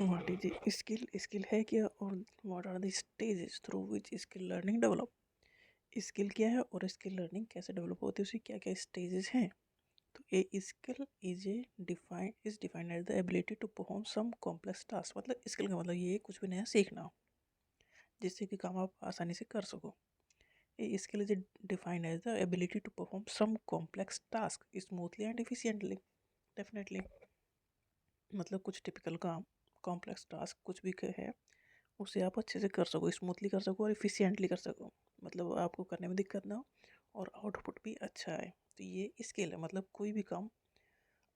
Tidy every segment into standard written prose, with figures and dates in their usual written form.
What is skill? Skill है क्या और what are the stages through which skill learning develop? Skill क्या है और स्किल लर्निंग कैसे डेवलप होती है, उसकी क्या क्या स्टेजेस हैं? तो a skill is defined as the ability to perform some complex task. मतलब स्किल का मतलब ये है कुछ भी नया सीखना हो जिससे कि काम आप आसानी से कर सको। A skill is defined as the ability to perform some complex task smoothly and efficiently. Definitely मतलब कुछ टिपिकल काम, कॉम्प्लेक्स टास्क कुछ भी है उसे आप अच्छे से कर सको, स्मूथली कर सको और इफ़िशियंटली कर सको। मतलब आपको करने में दिक्कत ना हो और आउटपुट भी अच्छा आए। तो ये स्किल है, मतलब कोई भी काम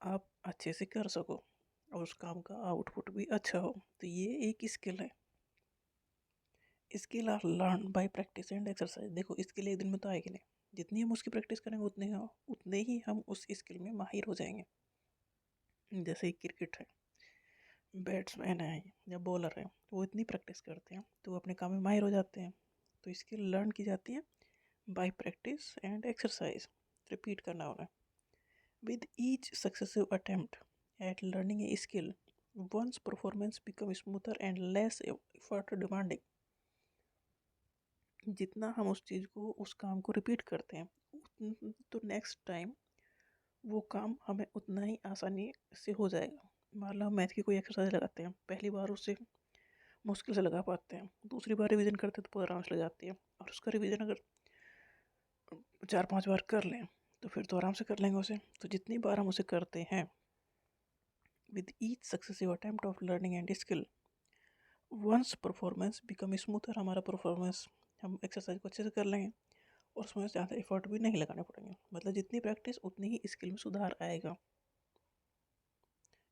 आप अच्छे से कर सको और उस काम का आउटपुट भी अच्छा हो, तो ये एक स्किल है। Skill are learn by practice and exercise. देखो स्किल एक दिन में तो आएगी नहीं, जितनी हम उसकी प्रैक्टिस करेंगे उतने ही हम उस स्किल में माहिर हो जाएंगे। जैसे क्रिकेट है, बैट्समैन है या बॉलर है, तो वो इतनी प्रैक्टिस करते हैं तो वो अपने काम में माहिर हो जाते हैं। तो स्किल लर्न की जाती है by practice and exercise. Repeat करना होगा। With each successive attempt at learning a skill one's performance become smoother and less effort demanding. जितना हम उस चीज़ को, उस काम को रिपीट करते हैं तो नेक्स्ट टाइम वो काम हमें उतना ही आसानी से हो जाएगा। मान लो हम मैथ की कोई एक्सरसाइज लगाते हैं, पहली बार उसे मुश्किल से लगा पाते हैं, दूसरी बार रिवीजन करते हैं तो बहुत आराम से लग जाती है, और उसका रिवीजन अगर 4-5 बार कर लें तो फिर तो आराम से कर लेंगे उसे। तो जितनी बार हम उसे करते हैं, with each successive attempt of learning and skill one's performance become smoother, हमारा परफॉर्मेंस, हम एक्सरसाइज को अच्छे से कर लेंगे और उसमें ज़्यादा एफर्ट भी नहीं लगाने पड़ेंगे। मतलब जितनी प्रैक्टिस उतनी ही स्किल में सुधार आएगा।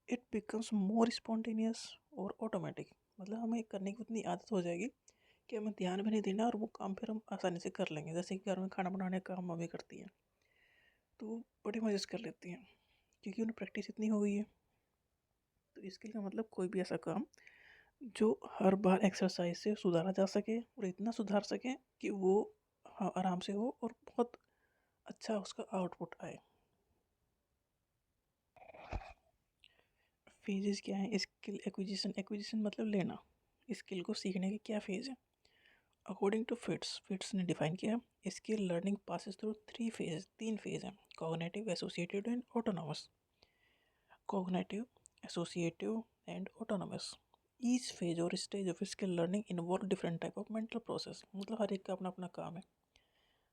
इट बिकम्स मोर स्पॉन्टेनियस और ऑटोमेटिक। मतलब हमें करने की उतनी आदत हो जाएगी कि हमें ध्यान भी नहीं देना और वो काम फिर हम आसानी से कर लेंगे। जैसे कि घर में खाना बनाने का काम मम्मी करती हैं तो वो बड़े मज़े से कर लेती हैं क्योंकि उन्हें प्रैक्टिस इतनी हो गई है। तो स्किल का मतलब कोई भी ऐसा काम जो हर बार एक्सरसाइज से सुधारा जा सके और इतना सुधार सके कि वो हाँ आराम से हो और बहुत अच्छा उसका आउटपुट आए। फेजेस क्या है? Skill acquisition. एक्विजिशन मतलब लेना। स्किल को सीखने के क्या फेज है? अकॉर्डिंग टू फिट्स ने डिफाइन किया, skill learning passes through 3 phase. 3 phase हैं, cognitive, associative and autonomous. Cognitive, associative and autonomous. Each phase or stage of skill learning involve different type of mental process. मतलब हर एक का अपना अपना काम है,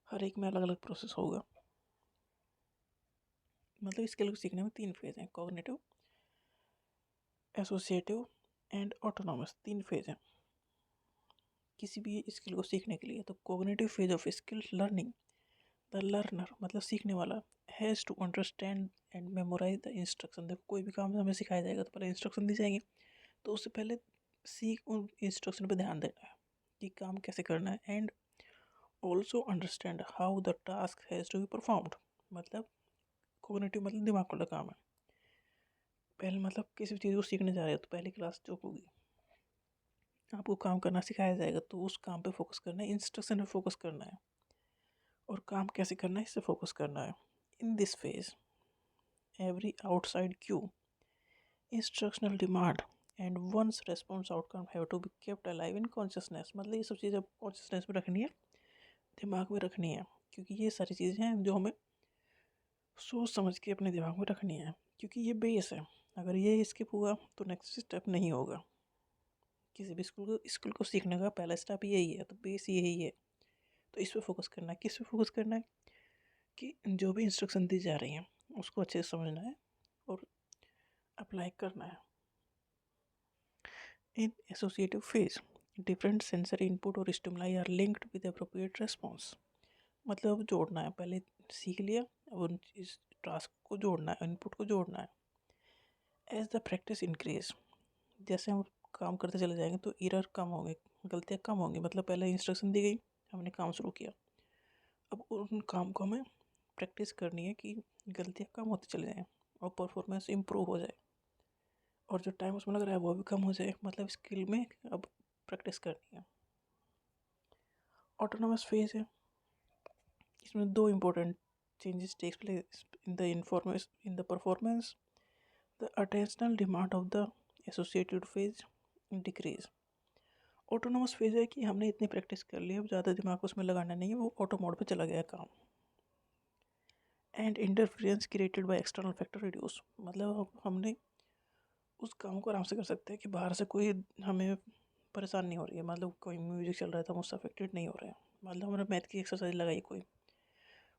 हर एक में अलग अलग प्रोसेस होगा। मतलब स्किल को सीखने में 3 फेज हैं, cognitive, associative and autonomous. 3 phase हैं किसी भी स्किल को सीखने के लिए। तो cognitive phase of skill learning, the learner मतलब सीखने वाला has to understand and memorise the instruction. देखो कोई भी काम हमें सिखाया जाएगा तो पहले इंस्ट्रक्शन दी जाएंगी, तो उससे पहले सीख उन इंस्ट्रक्शन पर ध्यान देना है कि काम कैसे करना है। And also understand how the task has to be performed. मतलब कॉग्निटिव मतलब दिमाग वाला काम है। पहले मतलब किसी भी चीज़ को सीखने जा रहे हो तो पहली क्लास जो होगी आपको काम करना सिखाया जाएगा तो उस काम पे फोकस करना है, इंस्ट्रक्शन पे फोकस करना है और काम कैसे करना है इससे फोकस करना है। In this phase every outside cue, instructional demand and one's response outcome have to be kept alive in consciousness. मतलब ये सब चीज़ें कॉन्शियसनेस में रखनी है, दिमाग में रखनी है, क्योंकि ये सारी चीज़ें हैं जो हमें सोच समझ के अपने दिमाग में रखनी है, क्योंकि ये बेस है। अगर ये स्किप हुआ तो नेक्स्ट स्टेप नहीं होगा। किसी भी स्किल को सीखने का पहला स्टेप यही है, तो बेस यही है। तो इस पर फोकस करना है। किस पे फोकस करना है? कि जो भी इंस्ट्रक्शन दी जा रही हैं उसको अच्छे से समझना है और अप्लाई करना है। In associative phase different sensory input और stimuli are linked with appropriate response. मतलब जोड़ना है, पहले सीख लिया अब उन इस टास्क को जोड़ना है, इनपुट को जोड़ना है। एज द प्रैक्टिस इंक्रीज, जैसे हम काम करते चले जाएंगे तो एरर कम होंगे, गलतियाँ कम होंगी। मतलब पहले इंस्ट्रक्शन दी गई, हमने काम शुरू किया, अब उन काम को हमें प्रैक्टिस करनी है कि गलतियाँ कम होती चले जाएँ और परफॉर्मेंस इम्प्रूव हो जाए और जो टाइम उसमें लग रहा है वो भी कम हो जाए। मतलब स्किल में अब प्रैक्टिस करनी है। ऑटोनोमस फेज है, इसमें 2 important changes takes place in the performance. The attentional demand of the associated phase decrease. Autonomous phase है कि हमने इतनी प्रैक्टिस कर ली, अब ज़्यादा दिमाग उसमें लगाना नहीं है, वो ऑटो मोड पे चला गया काम। And interference created by external factor reduce, मतलब अब हमने उस काम को आराम से कर सकते हैं कि बाहर से कोई हमें परेशान नहीं हो रही है, मतलब कोई म्यूजिक चल रहा है तो हम उससे अफेक्टेड नहीं हो रहे हैं। मतलब हमने मैथ की एक्सरसाइज लगाई कोई,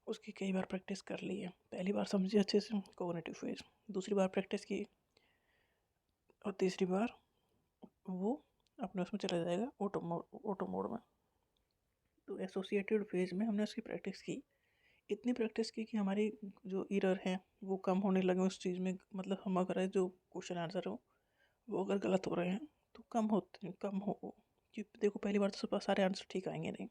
उसकी कई बार प्रैक्टिस कर ली है, पहली बार समझी अच्छे से कोग्निटिव फेज, दूसरी बार प्रैक्टिस की और तीसरी बार वो अपने उसमें चला जाएगा ऑटो मोड में। तो एसोसिएटेड फेज में हमने उसकी प्रैक्टिस की, इतनी प्रैक्टिस की कि हमारी जो एरर है वो कम होने लगे उस चीज़ में। मतलब हम अगर जो क्वेश्चन आंसर हो वो अगर गलत हो रहे हैं तो कम हो, क्योंकि देखो पहली बार तो सारे आंसर ठीक आएंगे नहीं।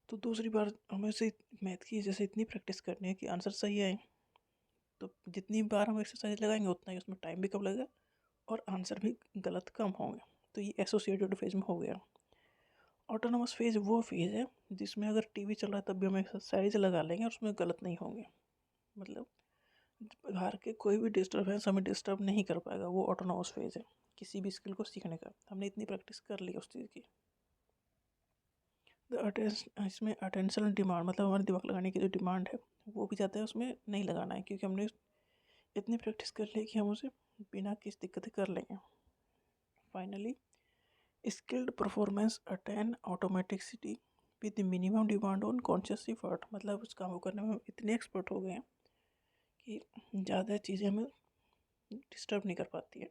तो दूसरी बार हमें से मैथ की जैसे इतनी प्रैक्टिस करनी है कि आंसर सही आए, तो जितनी बार हम एक्सरसाइज लगाएंगे उतना ही उसमें टाइम भी कम लगेगा और आंसर भी गलत कम होंगे। तो ये एसोसिएटेड फेज में हो गया। ऑटोनोमस फेज वो फेज है जिसमें अगर टीवी चल रहा है तब भी हम एक्सरसाइज लगा लेंगे और उसमें गलत नहीं होंगे। मतलब बाहर के कोई भी डिस्टर्बेंस हमें डिस्टर्ब नहीं कर पाएगा, वो ऑटोनोमस फेज है किसी भी स्किल को सीखने का। हमने इतनी प्रैक्टिस कर ली उस चीज़ की। इसमें अटेंशन डिमांड, मतलब हमारे दिमाग लगाने की जो डिमांड है वो भी ज़्यादा है, उसमें नहीं लगाना है क्योंकि हमने इतनी प्रैक्टिस कर ली कि हम उसे बिना किसी दिक्कत कर लेंगे। Finally skilled performance attain automaticity with minimum demand on conscious effort, मतलब उस काम को करने में इतने एक्सपर्ट हो गए हैं कि ज़्यादा चीज़ें हमें डिस्टर्ब नहीं कर पाती है,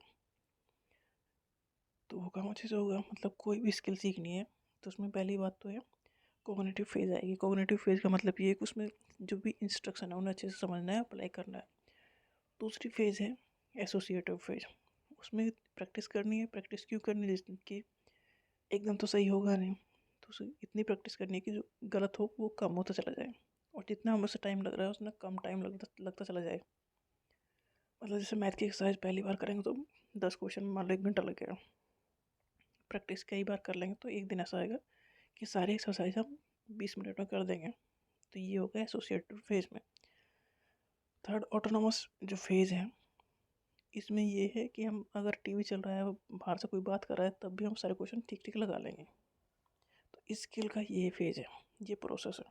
तो वो काम अच्छे से होगा। मतलब कोई भी स्किल सीखनी है तो उसमें पहली बात तो है कोग्निटिव फेज आएगी। कोग्निटिव फेज का मतलब ये है कि उसमें जो भी इंस्ट्रक्शन है उन्हें अच्छे से समझना है, अप्लाई करना है। दूसरी फेज है एसोसिएटिव फेज, उसमें प्रैक्टिस करनी है। प्रैक्टिस क्यों करनी है, जिसकी एकदम तो सही होगा नहीं, तो उसे इतनी प्रैक्टिस करनी है कि जो गलत हो वो कम होता चला जाए और जितना हमें उसे टाइम लग रहा है उसमें कम टाइम लगता चला जाए। मतलब जैसे मैथ की एक्सरसाइज पहली बार करेंगे तो 10 क्वेश्चन में मान लो 1 घंटा लगेगा। प्रैक्टिस कई बार कर लेंगे तो एक दिन ऐसा आएगा कि सारी एक्सरसाइज हम 20 मिनट में कर देंगे। तो ये हो गया एसोसिएटिव फेज में। थर्ड ऑटोनोमस जो फेज है, इसमें ये है कि हम अगर टीवी चल रहा है, बाहर से कोई बात कर रहा है, तब भी हम सारे क्वेश्चन ठीक ठीक लगा लेंगे। तो इस स्किल का ये फेज है, ये प्रोसेस है।